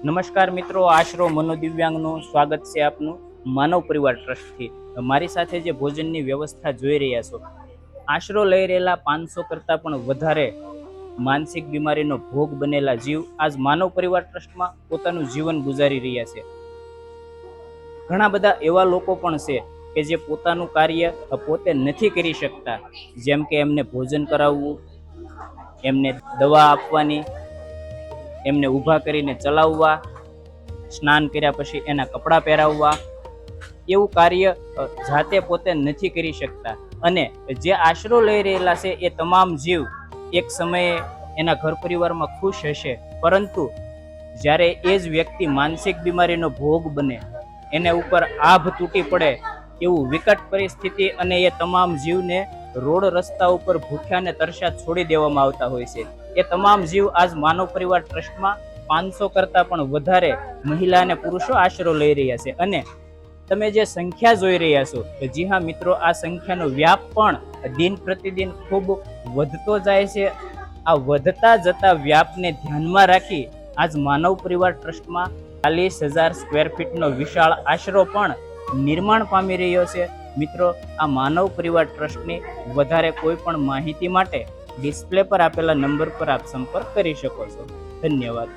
નમસ્કાર મિત્રો, આશરો મનોદિવ્યાંગનું સ્વાગત છે આપનું માનવ પરિવાર ટ્રસ્ટથી। મારી સાથે જે ભોજનની વ્યવસ્થા જોઈ રહ્યા છો, આશરો લઈ રહેલા 500 કરતાં પણ વધારે માનસિક બીમારીનો ભોગ બનેલા જીવ આજ માનવ પરિવાર ટ્રસ્ટમાં પોતાનું જીવન ગુજારી રહ્યા છે। ઘણા બધા એવા લોકો પણ છે કે જે પોતાનું કાર્ય પોતે નથી કરી શકતા, જેમ કે એમને ભોજન કરાવવું, એમને દવા આપવાની, એમને ઊભા કરીને ચલાવવા, સ્નાન કર્યા પછી એના કપડાં પહેરાવવા, એવું કાર્ય જાતે પોતે નથી કરી શકતા। અને જે આશરો લઈ રહેલા છે એ તમામ જીવ એક સમયે એના ઘર પરિવારમાં ખુશ હશે, પરંતુ જ્યારે એ જ વ્યક્તિ માનસિક બીમારીનો ભોગ બને, એને ઉપર આભ તૂટી પડે એવું વિકટ પરિસ્થિતિ અને એ તમામ જીવને રોડ રસ્તા ઉપર ભૂખ્યા ને તરસ્યા છોડી દેવામાં આવતા હોય છે। એ તમામ જીવ આજ માનવ પરિવાર ટ્રસ્ટમાં 500 કરતાં પણ વધારે મહિલા અને પુરુષો આશરો લઈ રહ્યા છે। અને તમે જે સંખ્યા જોઈ રહ્યા છો, જી હા મિત્રો, આ સંખ્યાનો વ્યાપ પણ દિન પ્રતિદિન ખૂબ વધતો જાય છે। આ વધતા જતા વ્યાપને ધ્યાનમાં રાખી આજ માનવ પરિવાર ટ્રસ્ટમાં 40,000 સ્ક્વેર ફીટનો વિશાળ આશરો પણ નિર્માણ પામી રહ્યો છે। મિત્રો, આ માનવ પરિવાર ટ્રસ્ટની વધારે કોઈ પણ માહિતી માટે ડિસ્પ્લે પર આપેલા નંબર પર આપ સંપર્ક કરી શકો છો। ધન્યવાદ।